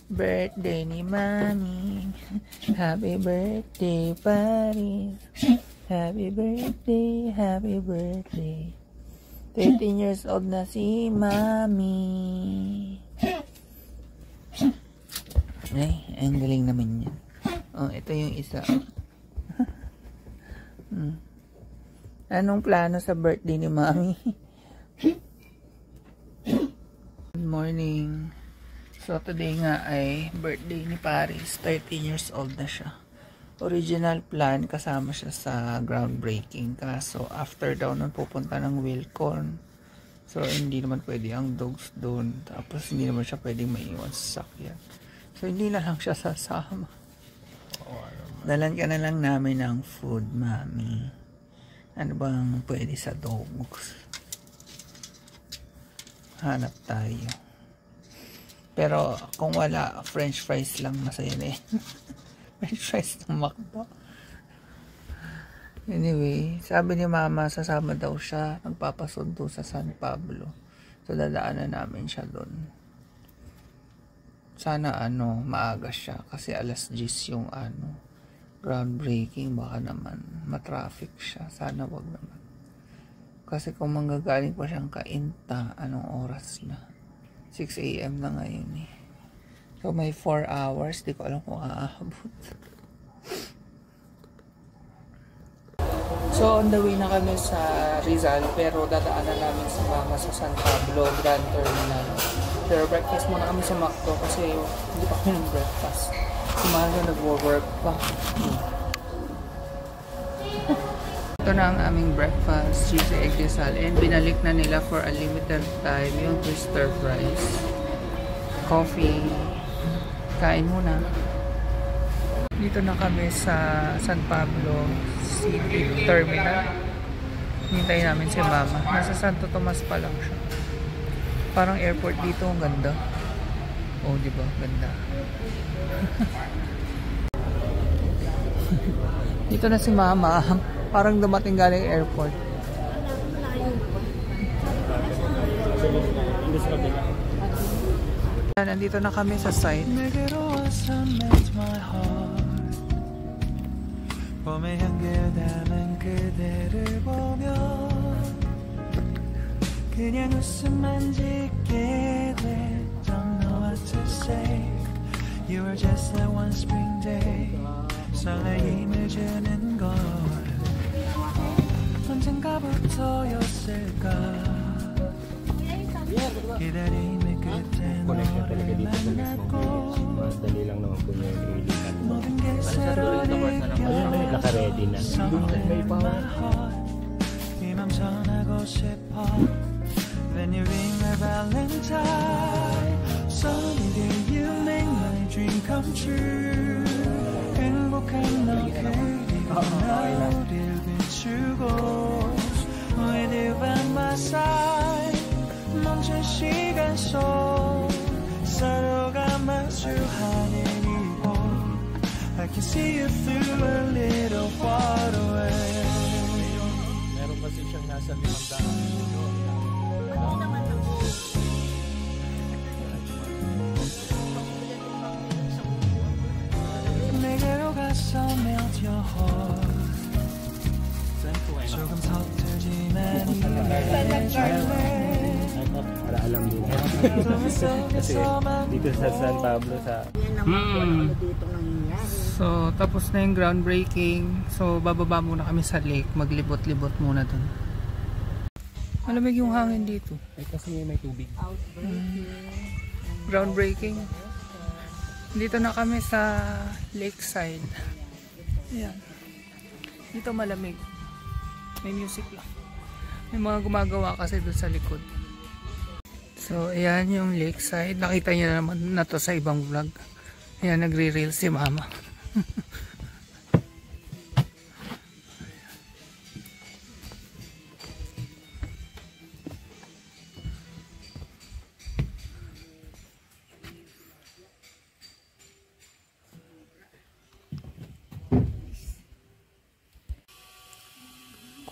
Birthday ni Mami. Happy birthday, Paris. Happy birthday, happy birthday. 13 years old na si Mami. Ay, ang galing naman yan. Oh, ito yung isa. Anong plano sa birthday ni Mami? Good morning. So today nga ay birthday ni Paris. 13 years old na siya. Original plan, kasama siya sa groundbreaking. Kaso after daw nun pupunta ng Wilcon. So hindi naman pwede ang dogs doon. Tapos hindi naman siya pwedeng maiwan sa sakyan. So hindi na lang siya sasama. Dalan ka na lang namin ng food, Mami. Ano bang pwede sa dogs? Hanap tayo. Pero kung wala, french fries lang, masaya na eh. French fries ng McDo. Anyway, sabi ni Mama, sasama daw siya, nagpapasundo sa San Pablo. So dadaanan namin siya doon. Sana maaga siya kasi alas 10 yung groundbreaking, baka naman matraffic siya. Sana wag naman. Kasi kung manggagaling pa siyang Cainta, anong oras na? 6 AM na ngayon eh. So may 4 hours, di ko alam kung aabot. So on the way na kami sa Rizal, pero dadaanan namin sa Mama sa San Pablo Grand Terminal. Pero breakfast muna kami sa McDo kasi hindi pa kami ng breakfast. Si Mama nag-work pa. Ito na ang aming breakfast, cheesy egg risal, and binalik na nila for a limited time yung twister fries. Coffee. Kain muna. Dito na kami sa San Pablo City Terminal. Hintayin namin si Mama. Nasa Santo Tomas pa lang siya. Parang airport dito, ang ganda. Oh, di ba? Ganda. Dito na si Mama. Parang dumating galing airport. Nandito na kami sa site. You were just like one spring day. 설레임을 주는 걸 언젠가부터였을까 기다림의 끝에 너를 만났고 모든 게 새로 느껴져 설레는 my heart 이 맘 전하고 싶어 Then you ring my valentine Sunny day you make my dream come true 행복한 너 그리고 너를 비추고 With you by my side 멈춘 시간 속 서로가 마주하는 이곳 I can see you through a little far away meron kasi siyang nasa 500 내게로 가서 melt your heart 조금 서툴지만 para alam din kasi dito sa San Pablo sa So tapos na yung groundbreaking. So bababa muna kami sa lake, maglibot-libot muna dun. Malamig yung hangin dito. ay kasi may tubig. Groundbreaking. Dito na kami sa lakeside. Ayan. Dito malamig. May music lang. May mga gumagawa kasi doon sa likod. So, ayan yung lakeside. Nakita niyo na naman na to sa ibang vlog. Ayan, nagre-reel si Mama.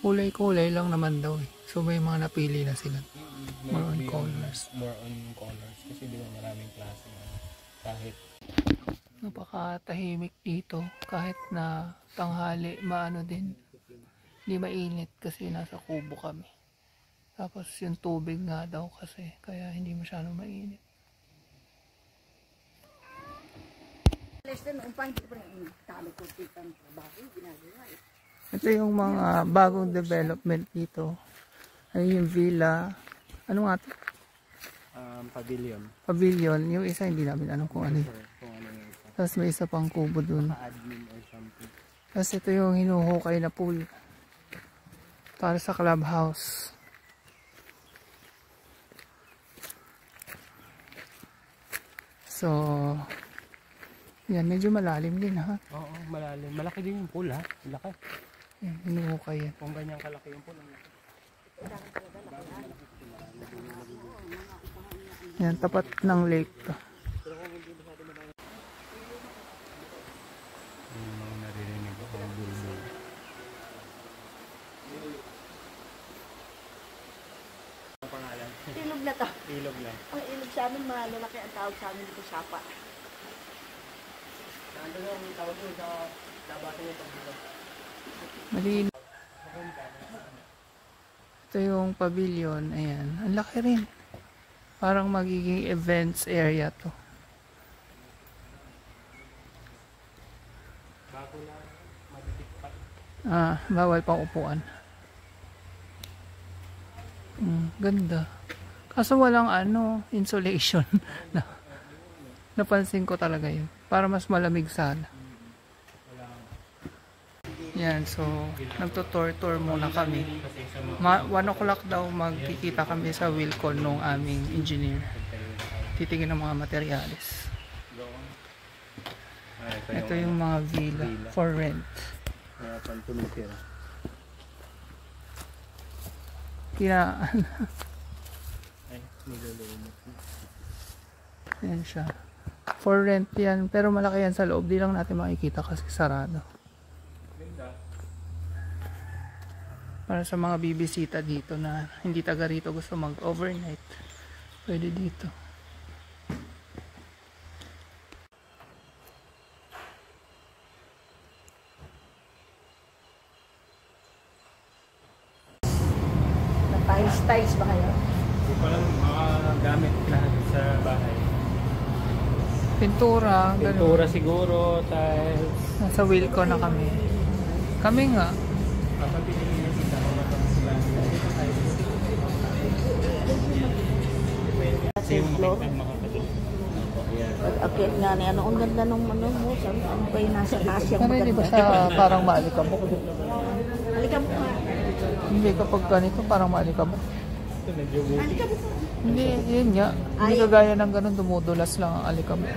Kulay-kulay lang naman daw eh. So may mga napili na sila. More on colors. More on colors. Kasi di ba maraming klase na. Kahit Napakatahimik dito kahit na tanghali, maano din. Hindi mainit kasi nasa kubo kami. Tapos yung tubig nga daw kasi kaya hindi masyadong mainit. Ito yung mga bagong development dito. Ay yung villa. Ano nga ito? pavilion. Pavilion. Yung isa hindi namin alam kung ano. Kung ano yung isa. Tapos may isa pang kubo dun. Admin or something. Tapos ito yung hinuhukay na pool. Para sa clubhouse. So, yan, medyo malalim din ha. Oo, malalim. Malaki din yung pool ha. Malaki. Yan, hinuhukay yan. Kung ganyan kalaki yung pool. Yan, tapat ng lake to. Yung mga naririnig ako ang bulbul. Ang pangalan? Ilog na to. Ilog lang. Ang ilog sa amin, malalaki ang tawag sa amin dito, Sapa. Ano yung tawag mo sa labasan yung pagbulo? Malinis. Ito yung pavilion. Ayan. Ang laki rin. Parang magiging events area to. Bago na maditikpat. Bawal pang upuan. Ganda. Kaso walang insulation. Napansin ko talaga yun. Para mas malamig sana. Yan, so nagtutour-tour muna kami. 1 o'clock daw magkikita kami sa Wilcon nung aming engineer. Titingin ng mga materyales. Ito yung mga villa for rent. Kaya pang tumitira. Ay, nilulumot. Yan siya. For rent yan. Pero malaki yan sa loob. Di lang natin makikita kasi sarado. Para sa mga bibisita dito na hindi taga rito gusto mag-overnight. Pwede dito. Tiles ba kayo? Hindi pa lang mga gamit lahat sa bahay. Pintura. Pintura siguro, tiles. Nasa Wilco na kami. Kami nga. Kapapilin niya sila. Kasi yung makapagod. Pag-akit nga niya, ang ganda nung mo, ano pa yung nasa taas yung Pero hindi ba siya parang maalikabok? Alikabok nga. Hindi kapag ganito parang maalikabok. Ito medyo buti. Alikabok nga. Hindi, yun nga. Hindi kagaya ng ganun, dumudulas lang ang alikabok.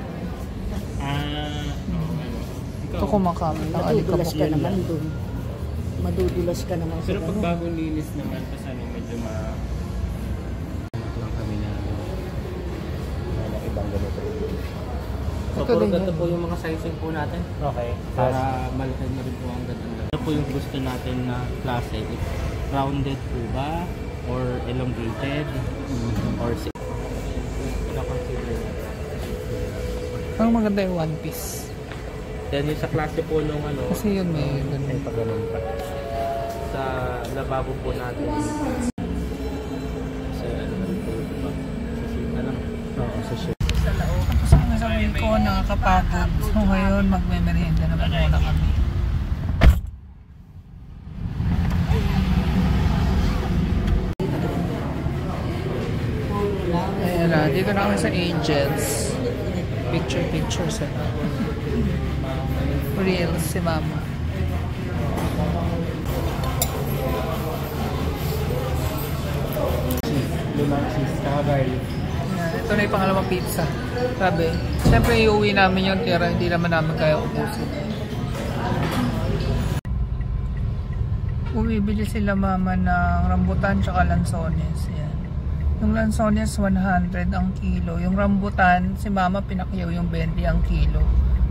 Ito kumakamit ang Madudulas alikabok. ka naman dun. Madudulas ka naman sa Pero pag ganun. bagong linis naman, kasi medyo lang kami na ibang ganito. So, Ito puro din ganito yan. po yung mga sizing po natin. Okay. Para malaki na rin po ang ganda. Ito po yung gusto natin na klase. Rounded po ba? Or elongated? Or consider. Ang maganda yung one piece. Then yung sa klase po nung Kasi yun may ay ganun. pag ganun pa. Sa lababo po natin. Sa po ba? Sa sita lang. Oo, sa sita. Tapos kami sa Wilco, nakakapagod. So ngayon, magme-merienda naman muna kami. Ayan na, dito na kami sa Angels. Picture sa real si Mama. Limang cheese, saka garlic. Ayan, ito na yung pangalawang pizza. Sabi, siyempre iuwi namin yung tira, hindi naman namin kaya ubusin. Bumibili sila Mama ng rambutan tsaka lansones. Yan. Yung lansones 100 ang kilo. Yung rambutan, si Mama pinakyaw yung 20 ang kilo.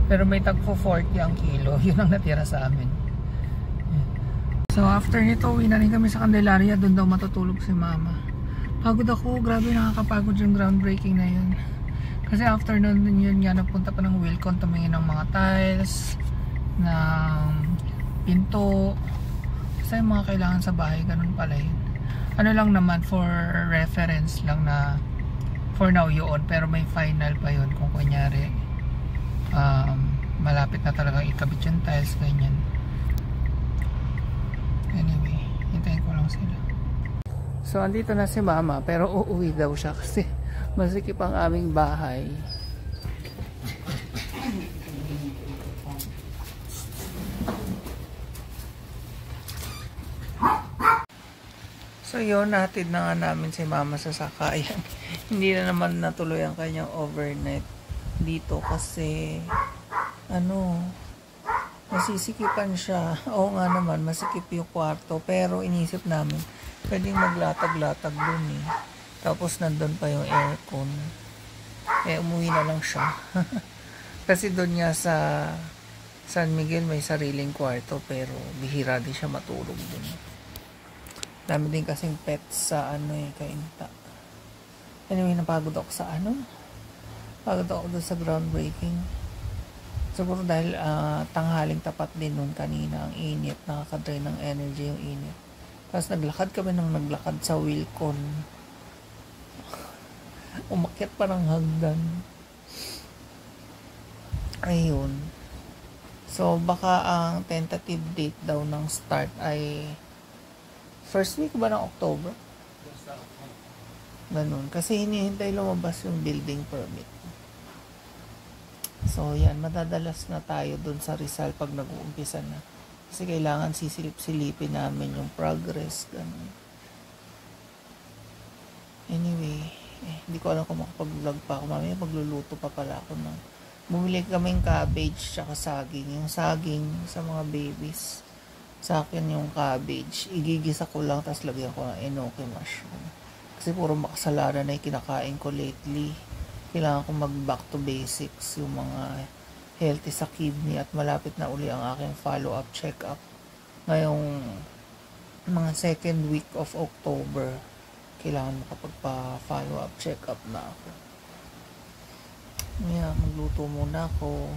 Pero may tagpo 40 ang kilo. Yun ang natira sa amin. Yan. So after nito, uwi na rin kami sa Candelaria. Doon daw matutulog si Mama. Pagod ako. Grabe, nakakapagod yung groundbreaking na yun. Kasi after nun yun nga, napunta pa ng Wilcon, tumingin ng mga tiles, ng pinto, kasi yung mga kailangan sa bahay, ganun pala yun. Ano lang naman, for reference lang na for now yun, pero may final pa yun kung kunyari malapit na talagang ikabit yung tiles, ganyan. Anyway, hintayin ko lang sila. So andito na si mama, pero uuwi daw siya kasi masikip ang aming bahay. So yun, natin na nga namin si mama sa sakayan. Hindi na naman natuloy ang kanyang overnight dito kasi masisikipan siya. Oo nga naman, masikip yung kwarto, pero inisip namin pwedeng maglatag-latag dun eh. Tapos nandun pa yung aircon. Umuwi na lang siya. Kasi dun nga sa San Miguel may sariling kwarto, pero bihira din siya matulog dun. Dami din kasing pets sa Kainta. Anyway, napagod ako sa pagod ako dun sa groundbreaking. Siguro dahil tanghaling tapat din nun kanina, ang init, nakaka-drain ng energy yung init. Tapos naglakad kami naglakad sa Wilcon. Umakyat pa ng hagdan. Ayun. So baka ang tentative date daw ng start ay first week ba ng October? Ganun. Kasi hinihintay lumabas yung building permit. So yan, madadalas na tayo dun sa Rizal pag nag-uumpisa na. Kasi kailangan sisilip-silipin namin yung progress. Ganun. Anyway, hindi ko alam kung makapag-vlog pa ako. Mamaya magluluto pa pala ako ng bumili kaming cabbage tsaka saging. Yung saging sa mga babies. Sa akin yung cabbage, igigisa ko lang tapos lagyan ko ng enoki mushroom. Kasi puro makasalanan na yung kinakain ko lately. Kailangan ko mag back to basics, yung mga healthy sa kidney, at malapit na uli ang aking follow-up check-up. Ngayong mga second week of October, kailangan makapagpa-follow-up check-up na ako. Magluto muna ako.